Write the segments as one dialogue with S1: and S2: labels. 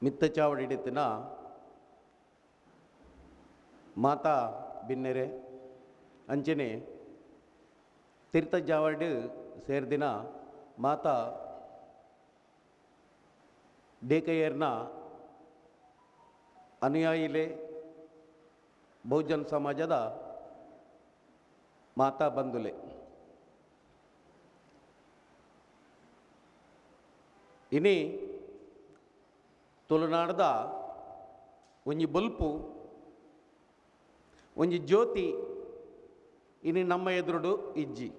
S1: ಮಿತ್ತ ಚಾವಡಿಡಿತಿನ ಮಾತಾ ಬಿನ್ನೆರೆ ಅಂಚನೆ ತೀರ್ಥ ಜಾವಡ್ ಸೇರಿದಿನ ಮಾತಾ ಡೇಕಯ್ಯರ್ನ ಅನುಯಾಯಿಲೆ ಬಹುಜನ ಸಮಾಜದ ಮಾತಾ ಬಂಧುಲೆ ಇನಿ ತುಳುನಾಡದ ಒಂಜಿ ಬಲ್ಪು ಒಂಜಿ ಜ್ಯೋತಿ ಇನಿ ನಮ್ಮ ಎದುರುಡು ಇಜ್ಜಿ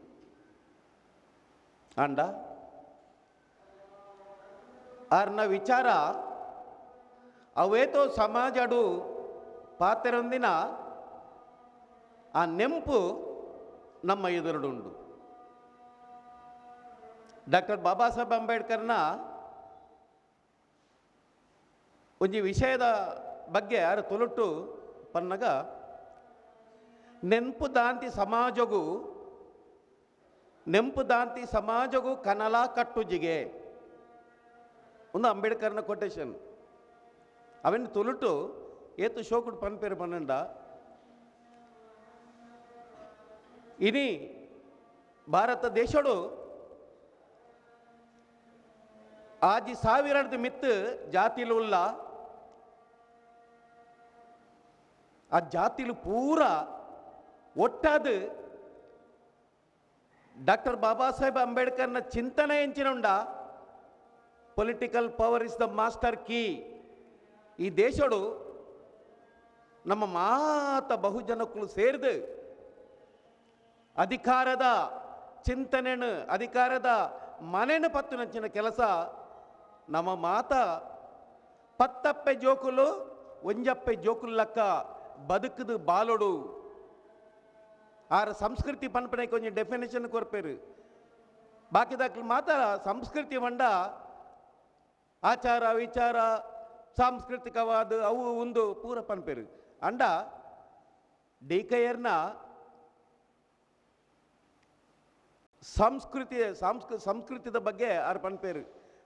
S1: ಅಂಡ ಆರ್ನ ವಿಚಾರ ಅವೇತೋ ಸಮಾಜಡು ಪಾತೆರೊಂದಿನ ಆ ನೆಂಪು ನಮ್ಮ ಎದುರುಡುಂಡು. ಡಾಕ್ಟರ್ ಬಾಬಾ ಸಾಹೇಬ್ ಅಂಬೇಡ್ಕರ್ನ ಒಂಜಿ ವಿಷಯದ ಬಗ್ಗೆ ಯಾರು ತುಳುಟು ಪನ್ನಗ ನೆಂಪು ದಾಂತಿ ಸಮಾಜಗೂ ಕನಲ ಕಟ್ಟುಜಿಗೆ ಒಂದು ಅಂಬೇಡ್ಕರ್ನ ಕೊಟೇಶನ್ ಅವನ್ ತುಳುಟು ಏತು ಶೋಕುಡು ಪನ್ಪೇರು ಪನ್ನಂಡ ಇನಿ ಭಾರತ ದೇಶಡು ಆಜಿ ಸಾವಿರದ ಮಿತ್ತು ಜಾತಿಲು ಉಲ್ಲ ಆ ಜಾತಿಲು ಪೂರ ಒಟ್ಟಾದ ಡಾಕ್ಟರ್ ಬಾಬಾ ಸಾಹೇಬ್ ಅಂಬೇಡ್ಕರ್ನ ಚಿಂತನೆ ಎಂಚಿನುಂಡ political power is the master key. ಈ ದೇಶಡು ನಮ್ಮ ಮಾತ ಬಹುಜನಕ್ಕೂ ಸೇರಿದು ಅಧಿಕಾರದ ಚಿಂತನೆಯನ್ನು ಅಧಿಕಾರದ ಮನೆಯನ್ನು ಪತ್ತು ನಂಚಿನ ಕೆಲಸ ನಮ್ಮ ಮಾತ ಪತ್ತಪ್ಪೆ ಜೋಕುಲು ಒಂಜಪ್ಪೆ ಜೋಕುಲ್ಲಕ್ಕ ಬದುಕದು ಬಾಲೋಡು ಆರ ಸಂಸ್ಕೃತಿ ಪನ್ಪನೆ ಕೊಂಚ ಡೆಫಿನೇಷನ್ ಕೊರ್ಪೇರು ಬಾಕಿದಾಕ್ಲು ಮಾತ್ರ ಸಂಸ್ಕೃತಿ ಮಂಡ ಆಚಾರ ವಿಚಾರ ಸಾಂಸ್ಕೃತಿಕವಾದ ಅವು ಒಂದು ಪೂರ ಪನ್ಪೇರು ಅಂಡ ಡಿಕೈಯರ್ನ ಸಂಸ್ಕೃತಿದ ಬಗ್ಗೆ ಆರು ಪನ್ಪೇರು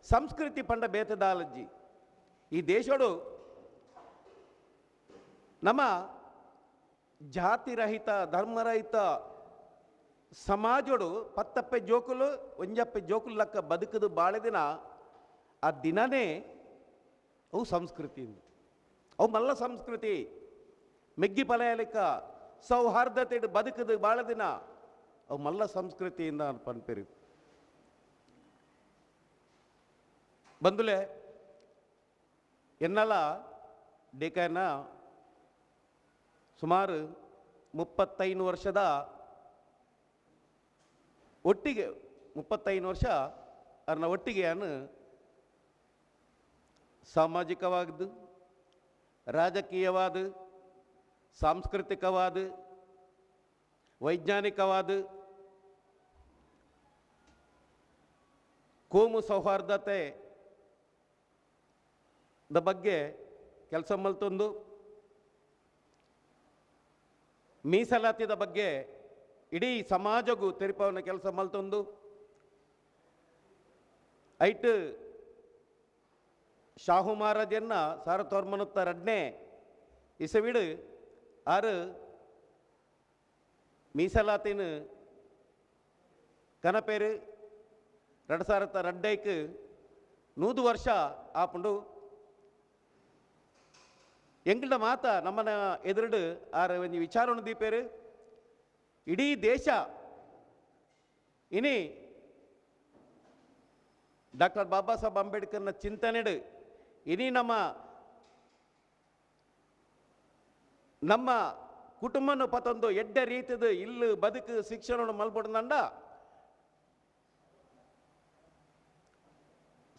S1: ಸಂಸ್ಕೃತಿ ಪಂಡ ಬೇತದಾಲಜ್ಜಿ ಈ ದೇಶಡು ನಮ್ಮ ಜಾತಿರಹಿತ ಧರ್ಮರಹಿತ ಸಮಾಜಡು ಪತ್ತಪ್ಪೆ ಜೋಕುಲು ಒಂಜಪ್ಪೆ ಜೋಕುಲು ಲಕ್ಕ ಬದುಕದು ಬಾಳೆ ದಿನ ಆ ದಿನನೇ ಅವು ಸಂಸ್ಕೃತಿ ಅವು ಮಲ್ಲ ಸಂಸ್ಕೃತಿ ಮೆಗ್ಗಿ ಪಲಯಲಿಕ್ಕ ಸೌಹಾರ್ದತೆ ಬದುಕದು ಬಾಳೆ ದಿನ ಅವು ಮಲ್ಲ ಸಂಸ್ಕೃತಿಯಿಂದ ಪನ್ಪೇರು ಬಂದುಲೆ ಎನ್ನಲ ಡೇಕಾಯನ ಸುಮಾರು 35 ವರ್ಷದ ಒಟ್ಟಿಗೆ 35 ವರ್ಷ ಅದನ್ನ ಒಟ್ಟಿಗೆ ಅನ್ನು ಸಾಮಾಜಿಕವಾದ ರಾಜಕೀಯವಾದ ಸಾಂಸ್ಕೃತಿಕವಾದ ವೈಜ್ಞಾನಿಕವಾದ ಕೋಮು ಸೌಹಾರ್ದತೆ ದ ಬಗ್ಗೆ ಕೆಲಸ ಮಲ್ತೊಂದು ಮೀಸಲಾತಿದ ಬಗ್ಗೆ ಇಡೀ ಸಮಾಜಗೂ ತೆರಿಪವನ ಕೆಲಸ ಮಲ್ತೊಂದು ಐಟ್ ಶಾಹು ಮಹಾರಾಜನ್ನ 1992 ಇಸವಿಡು ಆರು ಮೀಸಲಾತಿನ ಕನಪೇರು 2002ಕ್ಕೆ 100 ವರ್ಷ ಆಪುಂಡು ಎಂಗಳ ಮಾತ ನಮ್ಮನ ಎದುರುಡು ಆರ ಒಂಜಿ ವಿಚಾರವನ್ನು ದೀಪೇರು ಇಡೀ ದೇಶ ಇನಿ ಡಾಕ್ಟರ್ ಬಾಬಾ ಸಾಹೇಬ್ ಅಂಬೇಡ್ಕರ್ನ ಚಿಂತನೆಡು ಇನಿ ನಮ್ಮ ಕುಟುಂಬನ ಪತ್ತೊಂದು ಎಡ್ಡೆ ರೀತಿದ ಇಲ್ಲು ಬದುಕು ಶಿಕ್ಷಣ ಮಲ್ಪಡ್ದಂಡ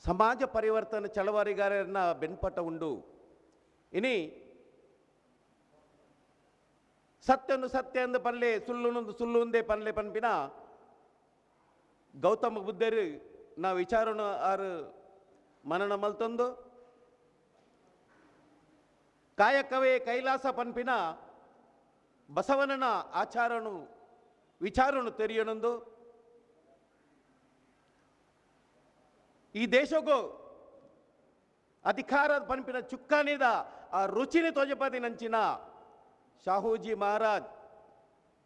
S1: ಸಮಾಜ ಪರಿವರ್ತನೆ ಚಳವಳಿಗಾರರನ್ನ ಬೆನ್ಪಟ್ಟ ಉಂಡು ಇನಿ ಸತ್ಯನು ಸತ್ಯ ಎಂದು ಪನ್ಲೆ ಸುಳ್ಳುನೊಂದು ಸುಳ್ಳು ಒಂದೇ ಪನ್ಲೆ ಪನ್ಪಿನ ಗೌತಮ ಬುದ್ಧರು ನಾ ವಿಚಾರನು ಆರು ಮನನ ಮಲ್ತೊಂದು ಕಾಯಕವೇ ಕೈಲಾಸ ಪನ್ಪಿನ ಬಸವನನ ಆಚಾರನು ವಿಚಾರನು ತೆರೆಯನೊಂದು ಈ ದೇಶಕ್ಕೂ ಅಧಿಕಾರದ ಪಂಪಿನ ಚುಕ್ಕಾನಿದ ಆ ರುಚಿನಿ ತೋಜಪದಿ ನಂಚಿನ ಶಾಹೂಜಿ ಮಹಾರಾಜ್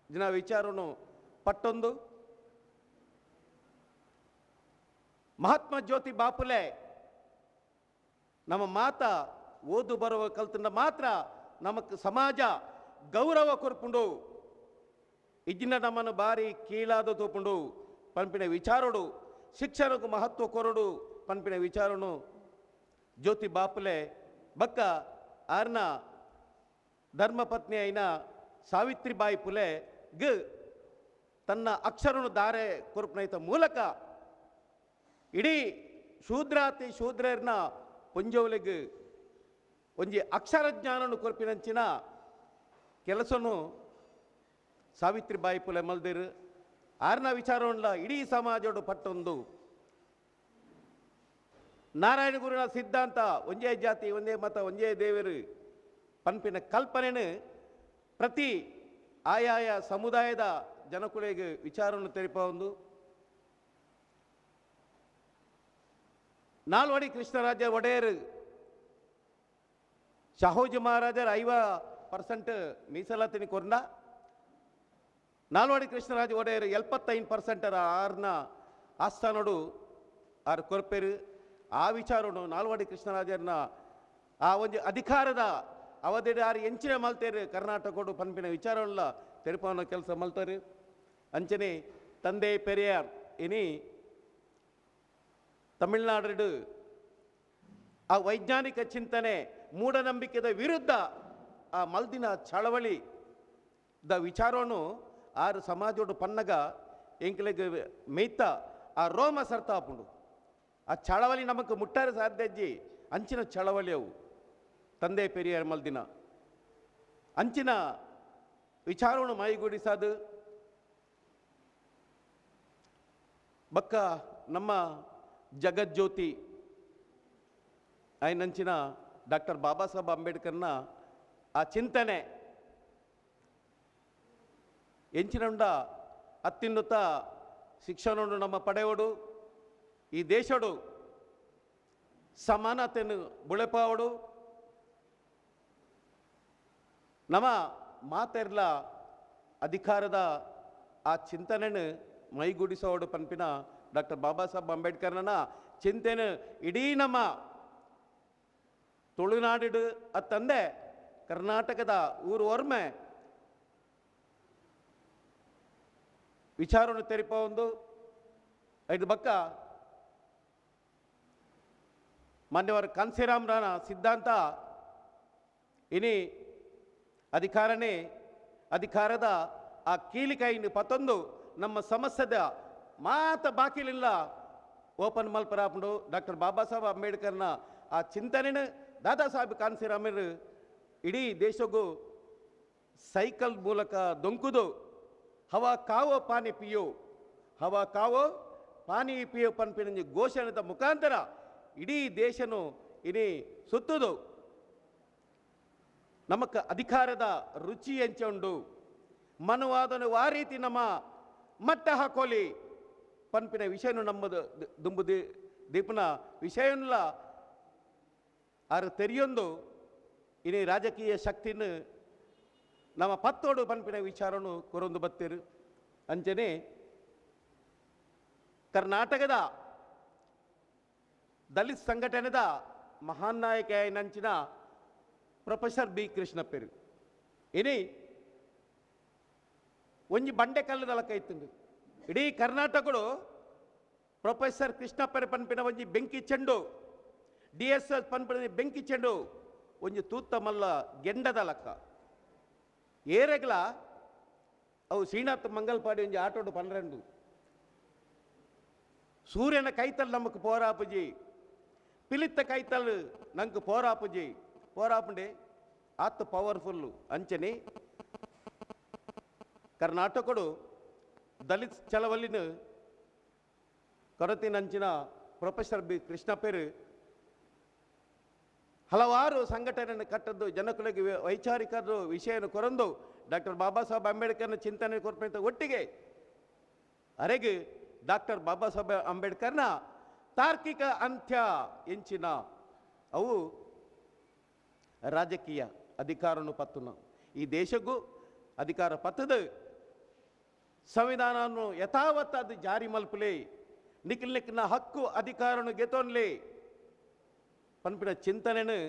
S1: ಜಿನ ವಿಚಾರನು ಪಟ್ಟೊಂದು ಮಹಾತ್ಮ ಜ್ಯೋತಿ ಬಾಪುಲೆ ನಮ್ಮ ಮಾತ ಓದು ಬರುವ ಕಲ್ತಂದ ಮಾತ್ರ ನಮಕ್ ಸಮಾಜ ಗೌರವ ಕೊರ್ಪುಂಡು ಇಜ್ಜಿನ ನಮ್ಮನ್ನು ಬಾರಿ ಕೀಳಾದ ತೋಪುಂಡು ಪಂಪಿನ ವಿಚಾರಡು ಶಿಕ್ಷಣಕ್ಕೂ ಮಹತ್ವ ಕೊರಡು ಪಂಪಿನ ವಿಚಾರನು ಜ್ಯೋತಿ ಬಾಪುಲೆ ಬಕ್ಕ ಆರ್ನ ಧರ್ಮಪತ್ನಿ అయిన ಸಾವಿತ್ರಿಬಾಯಿ ಪುಲೆ ಗ್ ತನ್ನ ಅಕ್ಷರನು ದಾರೆ ಕೊರ್ಪನೈತ ಮೂಲಕ ಇಡೀ ಶೂದ್ರಾತಿ ಶೂದ್ರರ್ನ ಪುಂಜೋಲಿಗೆ ಒಂಜಿ ಅಕ್ಷರ ಜ್ಞಾನನು ಕೊರ್ಪಿನಂಚಿನ ಕೆಲಸನು ಸಾವಿತ್ರಿಬಾಯಿ ಪುಲೆ ಮಲ್ದಿರು ಆರ್ನ ವಿಚಾರವನ್ನ ಇಡೀ ಸಮಾಜೋಡು ಪಟ್ಟೊಂದು ನಾರಾಯಣ ಗುರುನ ಸಿದ್ಧಾಂತ ಒಂದೇ ಜಾತಿ ಒಂದೇ ಮತ ಒಂದೇ ದೇವರು ಪಂಪಿನ ಕಲ್ಪನೆನು ಪ್ರತಿ ಆಯಾಯ ಸಮುದಾಯದ ಜನಕುಲೆಗೆ ವಿಚಾರವನ್ನು ತೆರಿಪ ಒಂದು ನಾಲ್ವಡಿ ಕೃಷ್ಣರಾಜ ಒಡೆಯರ್ ಶಾಹೂಜಿ ಮಹಾರಾಜರ 50% ಮೀಸಲಾತಿನಿ ಕೊರ್ನ ನಾಲ್ವಡಿ ಕೃಷ್ಣರಾಜ ಒಡೆಯರ್ 75% ಆರ್ನ ಆಸ್ಥಾನಡು ಆರು ಕೊರ್ಪೇರು ಆ ವಿಚಾರನು ನಾಲ್ವಡಿ ಕೃಷ್ಣರಾಜರ್ನ ಆ ಒಂದು ಅಧಿಕಾರದ ಅವಧಿ ಆರು ಎಂಚಿನ ಮಲ್ತೇರು ಕರ್ನಾಟಕಡು ಪಂಪಿನ ವಿಚಾರವಲ್ಲ ತೆರಪವನ್ನ ಕೆಲಸ ಮಲ್ತಾರೆ ಅಂಚನೆ ತಂದೆ ಪೆರಿಯಾರ್ ಇನಿ ತಮಿಳುನಾಡು ಆ ವೈಜ್ಞಾನಿಕ ಚಿಂತನೆ ಮೂಢನಂಬಿಕೆದ ವಿರುದ್ಧ ಆ ಮಲ್ದಿನ ಚಳವಳಿ ದ ವಿಚಾರವನ್ನು ಆರು ಸಮಾಜೋಡು ಪನ್ನಗ ಎಂಕ್ಲೆಗೆ ಮೇಯ್ತ ಆ ರೋಮ ಸರ್ತಾಪುಂಡು ಆ ಚಳವಳಿ ನಮಕ್ ಮುಟ್ಟಾರ ಸಾಧ್ಯಜ್ಜಿ ಅಂಚಿನ ಚಳವಳಿ ಅವು ತಂದೆ ಪೆರಿಯಾರ್ ಮಲ್ದಿನ ಅಂಚಿನ ವಿಚಾರವನ್ನು ಮೈಗೂಡಿಸದು ಬಕ್ಕ ನಮ್ಮ ಜಗಜ್ಯೋತಿ ಆಯ್ನಂಚಿನ ಡಾಕ್ಟರ್ ಬಾಬಾ ಸಾಹೇಬ್ ಅಂಬೇಡ್ಕರ್ನ ಆ ಚಿಂತನೆ ಎಂಚಿನುಂಡ ಅತ್ಯುನ್ನತ ಶಿಕ್ಷಣವನ್ನು ನಮ್ಮ ಪಡೆಯೋಡು ಈ ದೇಶಡು ಸಮಾನತೆಯನ್ನು ಬುಳೆಪಾವಡು ನಮ್ಮ ಮಾತೆರ್ಲ ಅಧಿಕಾರದ ಆ ಚಿಂತನೆಯನ್ನು ಮೈಗೂಡಿಸೋಡು ಪಂಪಿನ ಡಾಕ್ಟರ್ ಬಾಬಾ ಸಾಹೇಬ್ ಅಂಬೇಡ್ಕರ್ನ ಚಿಂತನೆ ಇಡೀ ನಮ್ಮ ತುಳುನಾಡಿಡು ಅತ್ತಂದೆ ಕರ್ನಾಟಕದ ಊರು ಒರ್ಮೆ ವಿಚಾರವನ್ನು ತೆರಿಪ ಒಂದು ಐದು ಬಕ್ಕ ಮಾನ್ಯವರು ಕಾನ್ಸಿರಾಮ್ ರಾಣ ಸಿದ್ಧಾಂತ ಇನಿ ಅಧಿಕಾರನೇ ಅಧಿಕಾರದ ಆ ಕೀಲಿಕಾಯಿನ ಪತ್ತೊಂದು ನಮ್ಮ ಸಮಸ್ಯೆದ ಮಾತ ಬಾಕಿಲಿಲ್ಲ ಓಪನ್ ಮಲ್ಪರಾಪುಂಡು ಡಾಕ್ಟರ್ ಬಾಬಾ ಸಾಹೇಬ್ ಅಂಬೇಡ್ಕರ್ನ ಆ ಚಿಂತನೆನ ದಾದಾ ಸಾಹೇಬ್ ಕಾನ್ಸಿರಾಮರು ಇಡೀ ದೇಶಗೂ ಸೈಕಲ್ ಮೂಲಕ ದೊಂಕುದು ಹವಾ ಕಾವೋ ಪಾನಿ ಪಿಯೋ ಹವಾ ಕಾವೋ ಪಾನಿ ಪಿಯೋ ಪನ್ಪಿನ ಘೋಷಣೆದ ಮುಖಾಂತರ ಇಡೀ ದೇಶನು ಇನಿ ಸುತ್ತುದು ನಮಕ್ ಅಧಿಕಾರದ ರುಚಿ ಎಂಚುಂಡು ಮನವಾದನು ಆ ರೀತಿ ನಮ್ಮ ಮಟ್ಟ ಹಾಕೋಲಿ ಪನ್ಪಿನ ವಿಷಯನು ನಮ್ಮದು ದುಂಬು ದೀಪನ ವಿಷಯನ್ಲ ಆರು ತೆರೆಯೊಂದು ಇನಿ ರಾಜಕೀಯ ಶಕ್ತಿನ ನಮ್ಮ ಪತ್ತೋಡು ಪನ್ಪಿನ ವಿಚಾರನು ಕೊರೊಂದು ಬತ್ತೇರು ಅಂಚನೆ ಕರ್ನಾಟಕದ ದಲಿತ್ ಸಂಘಟನೆದ ಮಹಾನ್ ನಾಯಕ ನಂಚಿನ ಪ್ರೊಫೆಸರ್ ಬಿ ಕೃಷ್ಣಪ್ಪರು ಇನಿ ಒಂಜಿ ಬಂಡೆ ಕಲ್ಲದಲಕ ಇತ್ತು ಇಡೀ ಕರ್ನಾಟಕಡು ಪ್ರೊಫೆಸರ್ ಕೃಷ್ಣಪ್ಪರ ಪನ್ಪಿನ ಒಂಜಿ ಬೆಂಕಿ ಚೆಂಡು DSS ಪನ್ಪಿನ ಬೆಂಕಿ ಚೆಂಡು ಒಂಜಿ ತೂತ ಮಲ್ಲ ಗೆಂಡದ ಲಕ್ಕ ಏರೆಗ್ಲ ಅವು ಶ್ರೀನಾಥ್ ಮಂಗಲ್ಪಾಡಿ ಒಂಜಿ ಆಟೋಡು ಪನ್ರೆಂಡು ಸೂರ್ಯನ ಕೈತಲ್ ನಮಕ್ ಪೋರಾಪುಜಿ ಪಿಲಿತ್ತ ಕೈತಲ್ ನಂಗೆ ಪೋರಾಪುಜಿ ಪೋರಾಪುಂಡೆ ಆತ್ ಪವರ್ಫುಲ್ಲು ಅಂಚನೆ ಕರ್ನಾಟಕಡು ದಲಿತ್ ಚಳವಳಿನ ಕೊರತಿನಂಚಿನ ಪ್ರೊಫೆಸರ್ ಬಿ ಕೃಷ್ಣಪ್ಪರು ಹಲವಾರು ಸಂಘಟನೆಯನ್ನು ಕಟ್ಟದ್ದು ಜನಕುಲಿಗೆ ವೈಚಾರಿಕರು ವಿಷಯವನ್ನು ಕೊರಂದು ಡಾಕ್ಟರ್ ಬಾಬಾ ಸಾಹೇಬ್ ಅಂಬೇಡ್ಕರ್ನ ಚಿಂತನೆ ಕೊರಪಂತ ಒಟ್ಟಿಗೆ ಅರೆಗೆ ಡಾಕ್ಟರ್ ಬಾಬಾ ಸಾಹೇಬ್ ಅಂಬೇಡ್ಕರ್ನ ತಾರ್ಕಿಕ ಅಂತ್ಯ ಎಂಚಿನ ಅವು ರಾಜಕೀಯ ಅಧಿಕಾರನು ಪತ್ತುನ ಈ ದೇಶಕ್ಕೂ ಅಧಿಕಾರ ಪತ್ತದ ಸಂವಿಧಾನವನ್ನು ಯಥಾವತ್ ಅದು ಜಾರಿ ಮಲ್ಪಲೆ ನಿಖಿಲ್ನಿಕ್ನ ಹಕ್ಕು ಅಧಿಕಾರನು ಗೆತೋನ್ಲೆ ಪನ್ಪಿನ ಚಿಂತನೆನು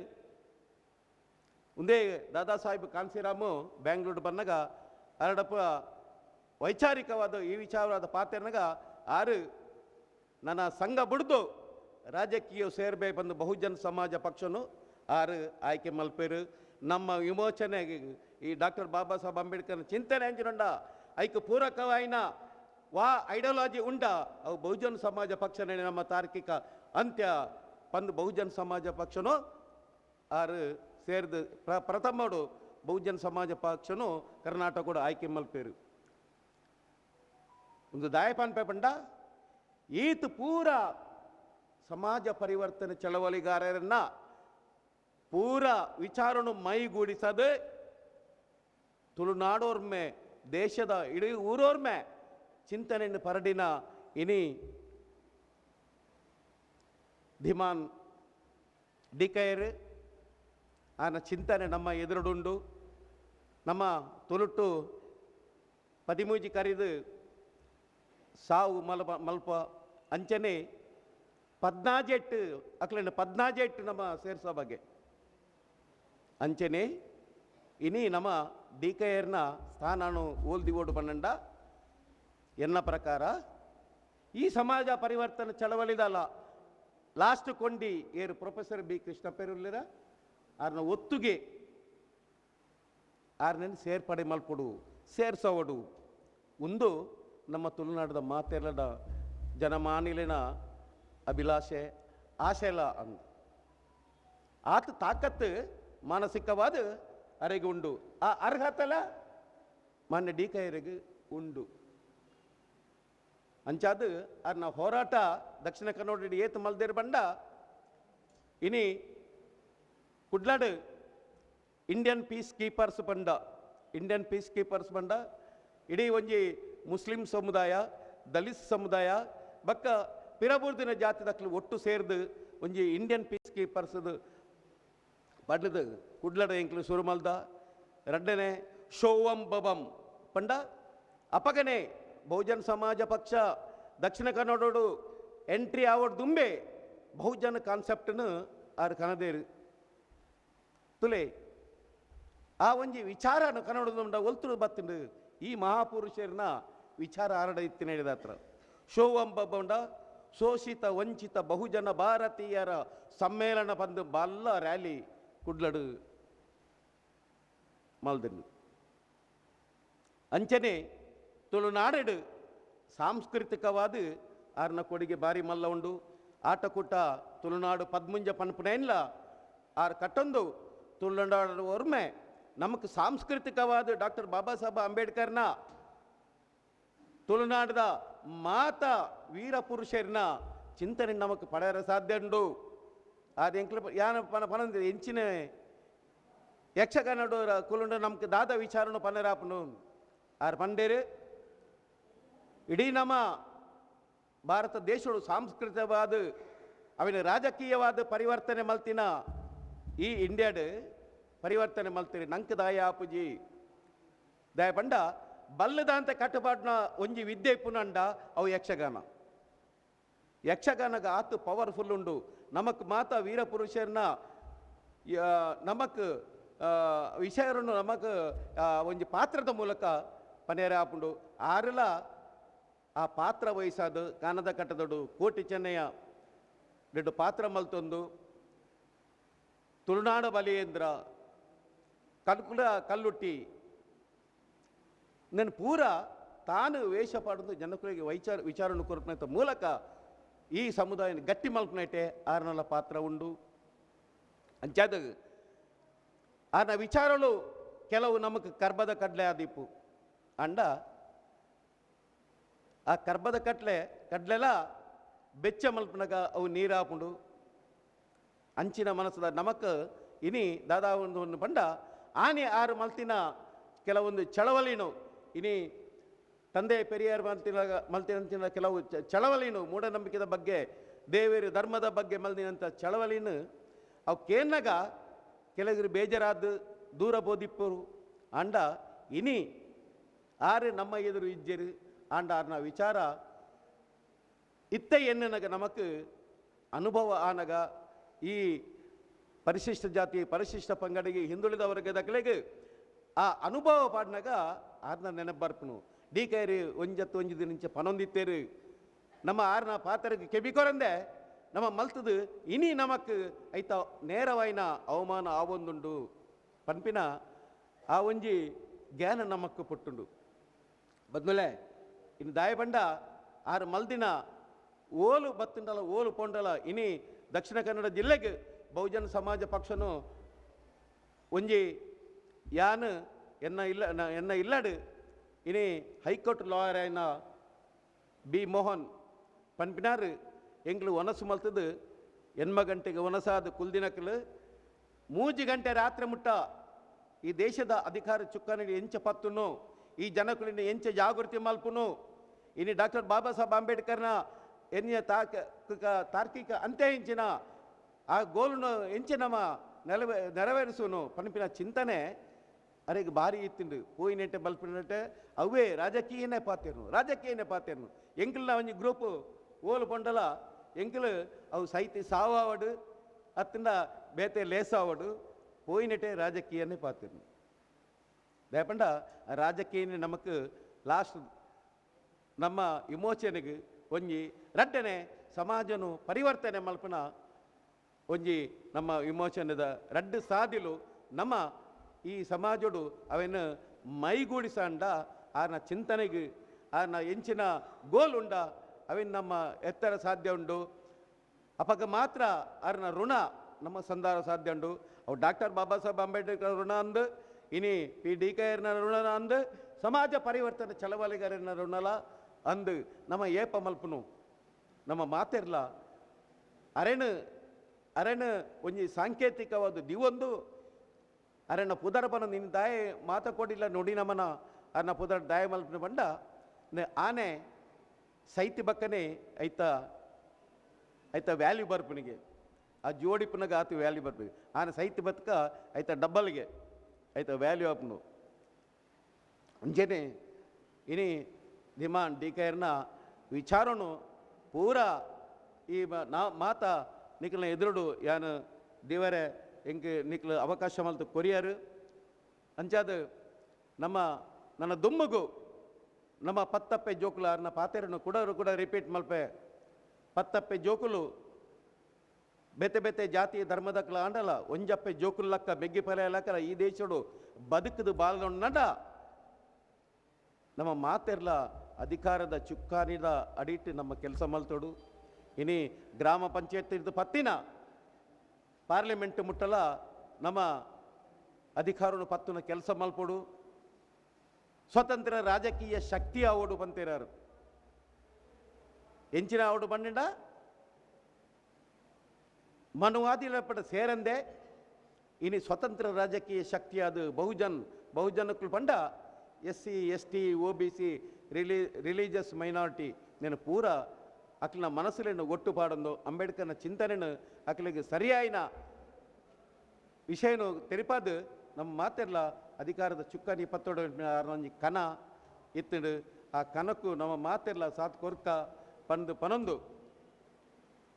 S1: ಉಂದೇ ದಾದಾ ಸಾಹೇಬ್ ಕಾನ್ಸಿರಾಮು ಬ್ಯಾಂಗ್ಳೂರು ಬಂದಾಗ ಅರಡಪ್ಪ ವೈಚಾರಿಕವಾದ ಈ ವಿಚಾರವಾದ ಪಾತ್ರನಾಗ ಆರು ನನ್ನ ಸಂಘ ಬಿಡ್ದು ರಾಜಕೀಯ ಸೇರ್ಬೇ ಬಂದು ಬಹುಜನ ಸಮಾಜ ಪಕ್ಷನು ಆರು ಆಯ್ಕೆ ಮಲ್ಪೇರು ನಮ್ಮ ವಿಮೋಚನೆಗೆ ಈ ಡಾಕ್ಟರ್ ಬಾಬಾ ಸಾಹೇಬ್ ಅಂಬೇಡ್ಕರ್ ಚಿಂತನೆ ಅಂಜಿನೊಂಡ ಐಕ್ಯ ಪೂರಕವಾಯಿನ ವಾ ಐಡಿಯಾಲಜಿ ಉಂಡ ಅವು ಬಹುಜನ ಸಮಾಜ ಪಕ್ಷನೇ ನಮ್ಮ ತಾರ್ಕಿಕ ಅಂತ್ಯ ಪಂದು ಬಹುಜನ ಸಮಾಜ ಪಕ್ಷನು ಆರು ಸೇರಿದ ಪ್ರಥಮಡು ಬಹುಜನ ಸಮಾಜ ಪಕ್ಷನು ಕರ್ನಾಟಕ ಆಯ್ಕೆ ಮಲ್ಪೇರು ಒಂದು ದಾಯಪಾನ್ ಪೇಪಂಡ ಈತ ಪೂರ ಸಮಾಜ ಪರಿವರ್ತನೆ ಚಳವಳಿಗಾರರನ್ನ ಪೂರ ವಿಚಾರನು ಮೈಗೂಡಿಸದೆ ತುಳುನಾಡೋರ್ಮೆ ದೇಶದ ಇಡೀ ಊರೋರ್ಮೆ ಚಿಂತನೆಯನ್ನು ಪರಡಿನ ಇನಿ ಧಿಮಾನ್ ಡಿಕೈರ್ ಆನ ಚಿಂತನೆ ನಮ್ಮ ಎದುರುಡುಂಡು ನಮ್ಮ ತುಳುಟು ಪದಿಮೂಜಿ ಕರೆದು ಸಾವು ಮಲ್ಪ ಅಂಚನೆ 14 ಅಕ್ಲೆಂಡು 14 ನಮ್ಮ ಸೇರಿಸೋ ಬಗ್ಗೆ ಅಂಚನೆ ಇನಿ ನಮ್ಮ ಡಿ ಕೆ ಆರ್ನ ಸ್ಥಾನನು ಓಲ್ದಿ ಓಡು ಬಣ್ಣಂಡ ಎನ್ನ ಪ್ರಕಾರ ಈ ಸಮಾಜ ಪರಿವರ್ತನೆ ಚಳವಳಿದಲ್ಲ ಲಾಸ್ಟ್ ಕೊಂಡಿ ಏರು ಪ್ರೊಫೆಸರ್ ಬಿ ಕೃಷ್ಣಪ್ಪೇರುಲ್ಲಿರ ಆರ್ನ ಒತ್ತುಗೆ ಆರ್ನ ಸೇರ್ಪಡೆ ಮಲ್ಪಡು ಸೇರ್ಸೋವಡು ಒಂದು ನಮ್ಮ ತುಳುನಾಡದ ಮಾತೆಲ್ಲದ ಜನಮಾನಿಲಿನ ಅಭಿಲಾಷೆ ಆಶೆಲ ಅಂದು ಆತ ತಾಕತ್ತು ಮಾನಸಿಕವಾದ ಅರೆಗೆ ಉಂಡು ಆ ಅರ್ಹತಲ ಮಾನ್ಯ ಡಿ ಕೈರಿಗೆ ಉಂಡು ಅಂಚಾದ ಅರ್ನ ಹೋರಾಟ ದಕ್ಷಿಣ ಕನ್ನಡ ಏತು ಮಲ್ದೇರು ಬಂಡ ಇನಿ ಕುಡ್ಲಾಡು ಇಂಡಿಯನ್ ಪೀಸ್ ಕೀಪರ್ಸ್ ಬಂಡ ಇಡೀ ಒಂಜಿ ಮುಸ್ಲಿಂ ಸಮುದಾಯ ದಲಿತ್ ಸಮುದಾಯ ಬಕ್ಕ ಪಿರಬೂರ್ದಿನ ಜಾತಿ ದಕ್ಕಲು ಒಟ್ಟು ಸೇರಿದು ಒಂಜಿ ಇಂಡಿಯನ್ ಪೀಸ್ ಕೀಪರ್ಸ್ದು ಪಡ್ಲದು ಕುಡ್ಲಡ ಎಂಕ್ಲು ಸುರುಮಲ್ದ ರಡ್ಡನೆ ಶೋವಂ ಬಬಂ ಪಂಡ ಅಪಗನೆ ಬಹುಜನ ಸಮಾಜ ಪಕ್ಷ ದಕ್ಷಿಣ ಕನ್ನಡೋಡು ಎಂಟ್ರಿ ಆವಡ್ ದುಂಬೆ ಬಹುಜನ ಕಾನ್ಸೆಪ್ಟ್ನು ಆರು ಕನದೇರು ತುಲೆ ಆ ಒಂಜಿ ವಿಚಾರನು ಕನ್ನಡದ ಒಲ್ತುಡು ಬತ್ತುಂಡು ಈ ಮಹಾಪುರುಷರನ್ನ ವಿಚಾರ ಆರಡ ಇತ್ತಿನ ಹೇಳಿದ ಹತ್ರ ಶೋವಂ ಬಬಂಡ ಶೋಷಿತ ವಂಚಿತ ಬಹುಜನ ಭಾರತೀಯರ ಸಮ್ಮೇಳನ ಬಂದು ಬಲ್ಲ ರ್ಯಾಲಿ ಕುಡ್ಲಡು ಮಲ್ದನ್ನು ಅಂಚನೆ ತುಳುನಾಡೆಡು ಸಾಂಸ್ಕೃತಿಕವಾದ ಆರ್ನ ಕೊಡುಗೆ ಬಾರಿ ಮಲ್ಲ ಉಂಡು ಆಟಕೂಟ ತುಳುನಾಡು ಪದ್ಮುಂಜ ಪನ್ಪುನೇನ್ಲ ಆರು ಕಟ್ಟೊಂದು ತುಳುನಾಡು ಒರ್ಮೆ ನಮಕ್ ಸಾಂಸ್ಕೃತಿಕವಾದ ಡಾಕ್ಟರ್ ಬಾಬಾ ಸಾಹೇಬ್ ಅಂಬೇಡ್ಕರ್ನ ತುಳುನಾಡದ ಮಾತ ವೀರ ಪುರುಷರನ್ನ ಚಿಂತನೆ ನಮಕ್ ಪಡೆಯರ ಸಾಧ್ಯ ಉಂಡು ಅದು ಎಂಕ್ಲ ಯಾನ ಪನಂದ ಎಂಚಿನ ಯಕ್ಷಗಾನ ಕುಲುಂಡ ನಮ್ಗೆ ದಾದ ವಿಚಾರನು ಪನರಾಪನು ಆರು ಪಂಡೇರು ಇಡೀ ನಮ್ಮ ಭಾರತ ದೇಶಗಳು ಸಾಂಸ್ಕೃತಿಕವಾದ ಅವಿನ ರಾಜಕೀಯವಾದ ಪರಿವರ್ತನೆ ಮಲ್ತಿನ ಈ ಇಂಡಿಯಾಡ್ ಪರಿವರ್ತನೆ ಮಲ್ತೀರಿ ನಂಕ ದಾಯ ಆಪುಜಿ ದಯ ಪಂಡ ಬಲ್ಲದಂತ ಕಟ್ಟುಪಾಡಿನ ಒಂಜಿ ವಿದ್ಯೆ ಪುನಂಡ ಅವು ಯಕ್ಷಗಾನಗ ಆತು ಪವರ್ಫುಲ್ ಉಂಡು ನಮಕ್ ಮಾತ ವೀರ ಪುರುಷರನ್ನ ನಮಕ್ ವಿಷಯರನ್ನು ನಮಕ್ ಒಂಜಿ ಪಾತ್ರದ ಮೂಲಕ ಪನೇರ ಆಪುಂಡು ಆರೆಲ್ಲ ಆ ಪಾತ್ರ ವಹಿಸೋದು ಕಾನದ ಕಟ್ಟದೊಡು ಕೋಟಿ ಚೆನ್ನಯ್ಯ ರೆಡ್ಡು ಪಾತ್ರ ಮಲ್ತೊಂದು ತುಳುನಾಡ ಬಲಿಯೇಂದ್ರ ಕಲ್ಕುಲ ಕಲ್ಲುಟ್ಟಿ ನಾನು ಪೂರ ತಾನು ವೇಷ ಪಾಡೋದು ಜನಕುಲಿಗೆ ವಿಚಾರನ್ನು ಕೊರಪನ ಮೂಲಕ ಈ ಸಮುದಾಯ ಗಟ್ಟಿ ಮಲ್ಪನೈಟೆ ಆರ್ನಲ್ಲ ಪಾತ್ರ ಉಂಡು ಅಂಚಾದ ಆನ ವಿಚಾರಗಳು ಕೆಲವು ನಮಕ್ ಕರ್ಬದ ಕಡ್ಲೆ ಆದೀಪು ಅಂಡ ಆ ಕರ್ಬದ ಕಡ್ಲೆಲ ಬೆಚ್ಚ ಮಲ್ಪನಾಗ ಅವು ನೀರಾಪುಂಡು ಅಂಚಿನ ಮನಸ್ಸದ ನಮಕ್ ಇನಿ ದಾದಾ ಒಂದು ಪಂಡ ಆನೆ ಆರು ಮಲ್ತಿನ ಕೆಲವೊಂದು ಚಳವಳಿನು ಇನಿ ತಂದೆ ಪೆರಿಯಾರ್ ಮಲ್ತಿನ ಕೆಲವು ಚಳವಳಿನು ಮೂಢನಂಬಿಕೆದ ಬಗ್ಗೆ ದೇವೇರು ಧರ್ಮದ ಬಗ್ಗೆ ಮಲ್ದಿನಂಥ ಚಳವಳಿನು ಅವು ಕೇನ್ನಾಗ ಕೆಲವರು ಬೇಜಾರಾದ ದೂರ ಬೋದಿಪ್ಪರು ಅಂಡ ಇನಿ ಆರು ನಮ್ಮ ಎದುರು ಇಜ್ಜರು ಅಂಡ ಆರ್ನ ವಿಚಾರ ಇತ್ತ ಎನ್ನನಗ ನಮಕ್ ಅನುಭವ ಆನಗ ಈ ಪರಿಶಿಷ್ಟ ಜಾತಿ ಪರಿಶಿಷ್ಟ ಪಂಗಡಿಗೆ ಹಿಂದುಳಿದ ವರ್ಗದ ಕೆಳಗೆ ಆ ಅನುಭವ ಪಾಡ್ನಾಗ ಆರ್ನ ನೆನಪು ಬರ್ಪನು ಡಿ ಕೈರಿ ಒಂಜತ್ತು ಒಂಜಿದ ನಿಂಚೆ ಪನೊಂದಿತ್ತೇರು ನಮ್ಮ ಆರ್ನ ಪಾತ್ರಕ್ಕೆ ಕೆಬಿಕೊರಂದೆ ನಮ್ಮ ಮಲ್ತದು ಇನಿ ನಮಕ್ ಐತ ನೇರವಾಯಿನ ಅವಮಾನ ಆವೊಂದುಂಡು ಪನ್ಪಿನ ಆ ಒಂಜಿ ಜ್ಞಾನ ನಮಕ್ ಪುಟ್ಟುಂಡು ಬದ್ಮೇಲೆ ಇನ್ನು ದಾಯಬಂಡ ಆರು ಮಲ್ದಿನ ಓಲು ಬತ್ತುಂಡಲ ಓಲು ಪೊಂಡಲ ಇನಿ ದಕ್ಷಿಣ ಕನ್ನಡ ಜಿಲ್ಲೆಗೆ ಬಹುಜನ ಸಮಾಜ ಪಕ್ಷನು ಒಂಜಿ ಯಾನು ಎನ್ನ ಇಲ್ಲಡು ಇನಿ ಹೈಕೋರ್ಟ್ ಲಾಯರ್ ಆಯ್ನ ಬಿ ಮೋಹನ್ ಪನ್ಪಿನಾರು ಎಂಗ್ಲು ಒನಸು ಮಲ್ತದು ಎನ್ಮ ಗಂಟೆಗೆ ಒನಸಾದ ಕುಲ್ದಿನಕಲು 3 ಗಂಟೆ ರಾತ್ರಿ ಮುಟ್ಟ ಈ ದೇಶದ ಅಧಿಕಾರ ಚುಕ್ಕಾಣಿ ಎಂಚ ಪತ್ತುನು ಈ ಜನಕುಲಿನ ಎಂಚ ಜಾಗೃತಿ ಮಲ್ಪುನು ಇನ್ನು ಡಾಕ್ಟರ್ ಬಾಬಾ ಸಾಹೇಬ್ ಅಂಬೇಡ್ಕರ್ನ ಎನ್ನಿಯ ತಾರ್ಕಿಕ ಅಂತ್ಯ ಎಂಚಿನ ಆ ಗೋಲುನು ಎಂಚೆ ನಮ್ಮ ನೆರವೇರಿಸುನು ಪನ್ಪಿನ ಚಿಂತನೆ ಅರೆಗೆ ಭಾರಿ ಇತ್ತಿಂಡು ಪೋಯಿನೆಟ್ಟೆ ಬಲ್ಪಿನಟ್ಟೆ ಅವೇ ರಾಜಕೀಯನೇ ಪಾತೇನು ಎಂಕಲ್ನ ಒಂಜಿ ಗ್ರೂಪು ಓಲು ಪೊಂಡಲ ಎಂಕಲು ಅವು ಸೈತಿ ಸಾವಾವಡು ಅತ್ತಿಂದ ಬೇತೆ ಲೇಸಾವಡು ಪೋಯಿನೆಟ್ಟೆ ರಾಜಕೀಯನೇ ಪಾತೇನು ದಯಪಂಡ ರಾಜಕೀಯನೇ ನಮಕ್ ಲಾಸ್ಟ್ ನಮ್ಮ ವಿಮೋಚನೆಗೆ ಒಂಜಿ ರಡ್ಡನೆ ಸಮಾಜನು ಪರಿವರ್ತನೆ ಮಲ್ಪನ ಒಂಜಿ ನಮ್ಮ ವಿಮೋಚನೆದ ರಡ್ಡು ಸಾದಿಲು ನಮ್ಮ ಈ ಸಮಾಜಡು ಅವೇನು ಮೈಗೂಡಿಸಂಡ ಆರ್ನ ಚಿಂತನೆಗೆ ಆರ್ನ ಎಂಚಿನ ಗೋಲ್ ಉಂಡ ಅವೇನು ನಮ್ಮ ಎತ್ತರ ಸಾಧ್ಯ ಉಂಡು ಅಪಗ ಮಾತ್ರ ಆರ್ನ ಋಣ ನಮ್ಮ ಸಂಧಾರ ಸಾಧ್ಯ ಉಂಡು ಅವು ಡಾಕ್ಟರ್ ಬಾಬಾ ಸಾಹೇಬ್ ಅಂಬೇಡ್ಕರ್ ಋಣ ಅಂದು ಇನಿ ಪಿ ಡಿ ಕೈರ್ನ ಋಣ ಅಂದು ಸಮಾಜ ಪರಿವರ್ತನೆ ಚಳವಳಿಗಾರನ ಋಣಲ ಅಂದು ನಮ್ಮ ಏಪ ಮಲ್ಪನು ನಮ್ಮ ಮಾತಿರ್ಲ ಅರೆನು ಒಂಜಿ ಸಾಂಕೇತಿಕವಾದ ದಿವೊಂದು ಅರೆನ ಪುದರಪನ ನಿನ್ನ ದಾಯ ಮಾತ ಕೊಡಿಲ್ಲ ನೋಡಿ ನಮ್ಮನ ಅರ್ನ ಪುದರ ದಾಯ ಮಲ್ಪನ ಬಂಡ ಆನೆ ಸೈತಿ ಬಕ್ಕನೆ ಐತ ವ್ಯಾಲ್ಯೂ ಬರ್ಪನಿಗೆ ಆ ಜೋಡಿಪನಾಗ ಆತು ವ್ಯಾಲ್ಯೂ ಬರ್ಪನಿಗೆ ಆನೆ ಸೈತಿ ಬತ್ಕ ಐತ ಡಬ್ಬಲ್ಗೆ ಐತ ವ್ಯಾಲ್ಯೂ ಆಪ್ನು ಅಂಜೇನೆ ಇನಿ ದಿಮಾನ್ ಡಿ ಕೈರ್ನ ವಿಚಾರನು ಪೂರ ಈ ಮಾತ ನಿಖಲ್ನ ಎದುರುಡು ಯಾನು ದೇವರೇ ಎಂಗೆ ನಿಕ್ಲು ಅವಕಾಶ ಮಲ್ತು ಕೊರಿಯರು ಅಂಚಾದ ನನ್ನ ದುಮ್ಮಗು ನಮ್ಮ ಪತ್ತಪ್ಪೆ ಜೋಕುಲು ಅರ್ನ ಪಾತೆರನ್ನು ಕೂಡ ರಿಪೀಟ್ ಮಲ್ಪೆ ಪತ್ತಪ್ಪೆ ಜೋಕುಲು ಬೇತೆ ಜಾತಿ ಧರ್ಮದಕ್ಲ ಆಂಡಲ ಒಂಜಪ್ಪೆ ಜೋಕುಲು ಲಕ್ಕ ಬೆಗ್ಗಿ ಪಲ ಲಕ್ಕಲ ಈ ದೇಶಡು ಬದುಕದು ಬಾಲ್ನೊಂಡ ನಮ್ಮ ಮಾತೆರ್ಲ ಅಧಿಕಾರದ ಚುಕ್ಕಾನಿದ ಅಡಿಟ್ಟು ನಮ್ಮ ಕೆಲಸ ಮಲ್ತೋಡು ಇನಿ ಗ್ರಾಮ ಪಂಚಾಯತ್ ಪತ್ತಿನ ಪಾರ್ಲಿಮೆಂಟ್ ಮುಟ್ಟಲ ನಮ್ಮ ಅಧಿಕಾರನು ಪತ್ತುನ ಕೆಲಸ ಮಲ್ಪಡು ಸ್ವತಂತ್ರ ರಾಜಕೀಯ ಶಕ್ತಿ ಆವಡು ಬಂತಿರಾರು ಎಂಚಿನ ಆವಡು ಬಂಡ ಮನುವಾದಿಲ ಪಡ ಸೇರಂದೆ ಇನಿ ಸ್ವತಂತ್ರ ರಾಜಕೀಯ ಶಕ್ತಿ ಅದು ಬಹುಜನಕ್ಕಳು ಬಂಡ SC ST OBC religious minority నేను ಪೂರ ಅಕ್ಲನ ಮನಸ್ಸುಲೇನು ಒಟ್ಟು ಪಾಡೊಂದು ಅಂಬೇಡ್ಕರ್ನ ಚಿಂತನೆನು ಅಕ್ಲಿಗೆ ಸರಿಯಾಯಿನ ವಿಷಯನು ತೆರಿಪಾದು ನಮ್ಮ ಮಾತೆರ್ಲ ಅಧಿಕಾರದ ಚುಕ್ಕಾನಿ ಪತ್ತೋಡು ಒಂಜಿ ಕನ ಇತ್ತುಂಡು ಆ ಕನಕ್ಕು ನಮ್ಮ ಮಾತೆರ್ಲ ಸಾತ್ ಕೊರ್ಕ ಪನೊಂದು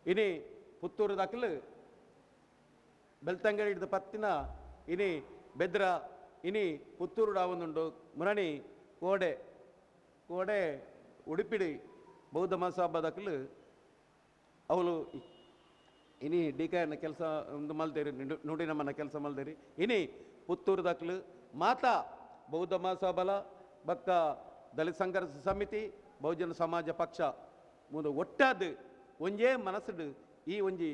S1: ಇನಿ ಪುತ್ತೂರು ದಾಖಲು ಬೆಳ್ತಂಗಡಿ ಹಿಡಿದು ಪತ್ತಿನ ಇನಿ ಬೆದ್ರ ಇನಿ ಪುತ್ತೂರು ದಾವೊಂದುಂಡು ಮುರಣಿ ಕೋಡೆ ಉಡುಪಿಡಿ ಬೌದ್ಧ ಮಹಾಸಭಾ ದಾಖಲು ಅವಳು ಇನಿ ಡಿ ಕೈನ ಕೆಲಸ ಒಂದು ಮಲ್ದೇರಿ ನುಡಿ ನಮ್ಮನ್ನ ಕೆಲಸ ಮಲ್ದೇರಿ ಇನಿ ಪುತ್ತೂರು ದಾಖಲು ಮಾತಾ ಬೌದ್ಧ ಮಹಾಸಭಾಲ ಬಕ್ಕ ದಲಿತ ಸಂಘರ್ಷ ಸಮಿತಿ ಬಹುಜನ ಸಮಾಜ ಪಕ್ಷ ಮುಂದೆ ಒಟ್ಟಾದ ಒಂಜೇ ಮನಸ್ಸುಡು ಈ ಒಂಜಿ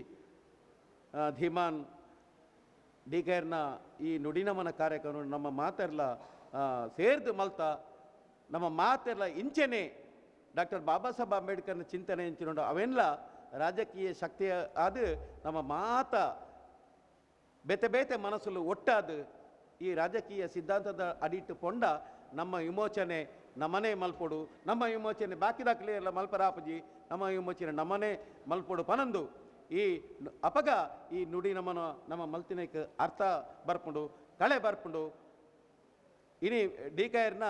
S1: ಧೀಮಾನ್ ಡಿ ಕೈರ್ನ ಈ ನುಡಿನಮನ ಕಾರ್ಯಕ್ರಮ ನಮ್ಮ ಮಾತೆರ್ಲ ಸೇರ್ದು ಮಲ್ತ ನಮ್ಮ ಮಾತೆರ್ಲ ಇಂಚೆನೆ ಡಾಕ್ಟರ್ ಬಾಬಾ ಸಾಹೇಬ್ ಅಂಬೇಡ್ಕರ್ನ ಚಿಂತನೆ ಇಂಚಿನೋಡು ಅವೆಲ್ಲ ರಾಜಕೀಯ ಶಕ್ತಿ ಅದು ನಮ್ಮ ಮಾತ ಬೇತೆ ಮನಸ್ಸು ಒಟ್ಟಾದು ಈ ರಾಜಕೀಯ ಸಿದ್ಧಾಂತದ ಅಡಿಟ್ಟು ಪೊಂಡ ನಮ್ಮ ವಿಮೋಚನೆ ನಮ್ಮನೆ ಮಲ್ಪೊಡು ನಮ್ಮ ವಿಮೋಚನೆ ಬಾಕಿ ದಾಖಲೆ ಎಲ್ಲ ಮಲ್ಪರಾಪಜಿ ನಮ್ಮ ವಿಮೋಚನೆ ನಮ್ಮನೆ ಮಲ್ಪೊಡು ಪನಂದು ಈ ಅಪಗ ಈ ನುಡಿ ನಮ್ಮ ಮಲ್ತಿನಕ್ಕೆ ಅರ್ಥ ಬರ್ಕೊಂಡು ಕಳೆ ಬರ್ಕೊಂಡು ಇನಿ ಡಿಕಾಯರ್ನ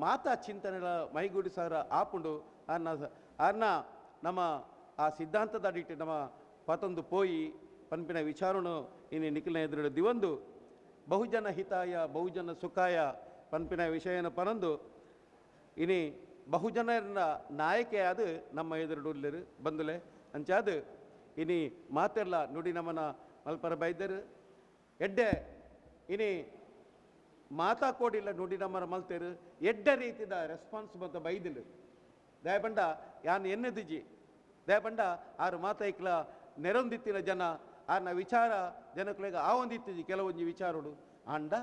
S1: ಮಾತಾ ಚಿಂತನೆಗಳ ಮೈಗೂಡಿ ಸಾರ ಆಪುಂಡು ಅನ್ನ ನಮ್ಮ ಆ ಸಿದ್ಧಾಂತದ ಅಡಿಟ್ಟು ನಮ್ಮ ಪತೊಂದು ಪೋಯಿ ಪನ್ಪಿನ ವಿಚಾರನು ಇನಿ ನಿಖಿಲ್ನ ಎದುರು ದಿವಂದು ಬಹುಜನ ಹಿತಾಯ ಬಹುಜನ ಸುಖಾಯ ಪನ್ಪಿನ ವಿಷಯನ ಪನಂದು ಇನಿ ಬಹುಜನರ ನಾಯಕೆ ಅದು ನಮ್ಮ ಎದುರುಡುಲ್ಲರು ಬಂದುಲೆ ಅಂಚಾದು ಇನಿ ಮಾತೆಲ್ಲ ನುಡಿ ನಮ್ಮನ ಮಲ್ಪರ ಬೈದರು ಎಡ್ಡೆ ಇನಿ ಮಾತಾ ಕೋಡಿಲ್ಲ ನುಡಿ ನಮ್ಮರ ಮಲ್ತೇರು ಎಡ್ಡ ರೀತಿದ ರೆಸ್ಪಾನ್ಸ್ ಬಂತ ಬೈದಿಲ್ಲ ದಯಪಂಡ ಯಾನ್ ಎನ್ನೆದಿಜಿ ದಯಪಂಡ ಆರು ಮಾತೈಕ್ಲ ನೆರೊಂದಿತ್ತಿನ ಜನ ಆರ್ನ ವಿಚಾರ ಜನಗಳಿಗೆ ಆವೊಂದಿತ್ತಿಜಿ ಕೆಲವೊಂಜಿ ವಿಚಾರಡು ಆಂಡ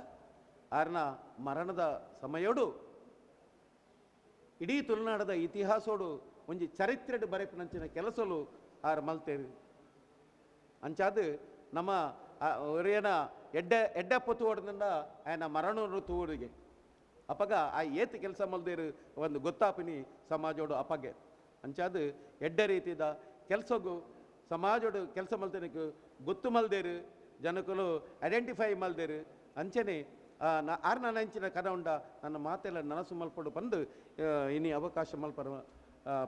S1: ಆರ್ನ ಮರಣದ ಸಮಯೋಡು ಇಡೀ ತುಳುನಾಡದ ಇತಿಹಾಸೋಡು ಒಂಜಿ ಚರಿತ್ರೆಡು ಬರೆಪಿನಂಚಿನ ಕೆಲಸಲು ಆರು ಮಲ್ತೇರು ಅಂಚಾದು ನಮ್ಮ ಒರೇನ ಎಡ್ಡ ಪೊತ್ತು ಓಡದಿಂದ ಆಯನ ಮರಣ ತೂರಿಗೆ ಅಪಗ ಆ ಏತ್ ಕೆಲಸ ಮಲ್ದೇರು ಒಂದು ಗೊತ್ತಾಪಿನಿ ಸಮಾಜೋಡು ಅಪಗೆ ಅಂಚಾದು ಎಡ್ಡ ರೀತಿದ ಕೆಲಸಗೂ ಸಮಾಜೋಡು ಕೆಲಸ ಮಲ್ತೇನಕ್ಕೆ ಗೊತ್ತು ಮಲ್ದೇರು ಜನಕಲು ಐಡೆಂಟಿಫೈ ಮಲ್ದೇರು ಅಂಚನೆ ಆರ್ನ ನಂಚಿನ ಕದ ಉಂಡ ನನ್ನ ಮಾತೆಲ್ಲ ನನಸು ಮಲ್ಪಡು ಬಂದು ಇನಿ ಅವಕಾಶ ಮಲ್ಪರ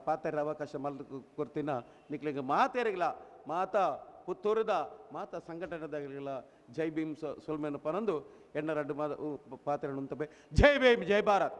S1: ಪಾತೆರ ಅವಕಾಶ ಮಲ್ ಕೊಡ್ತೀನ ನಿಕ್ಲಿಗೆ ಮಾತೆರಿಗಿಲ್ಲ ಮಾತಾ ಪುತ್ತೂರದ ಮಾತಾ ಸಂಘಟನೆದಾಗಲಿಲ್ಲ ಜೈ ಭೀಮ್ ಸೊಲ್ಮೇನ ಪನಂದು ಎಣ್ಣ ರಡ್ಡು ಪಾತ್ರೆ ಉಂತಬೆ ಜೈ ಭೀಮ್ ಜೈ ಭಾರತ್.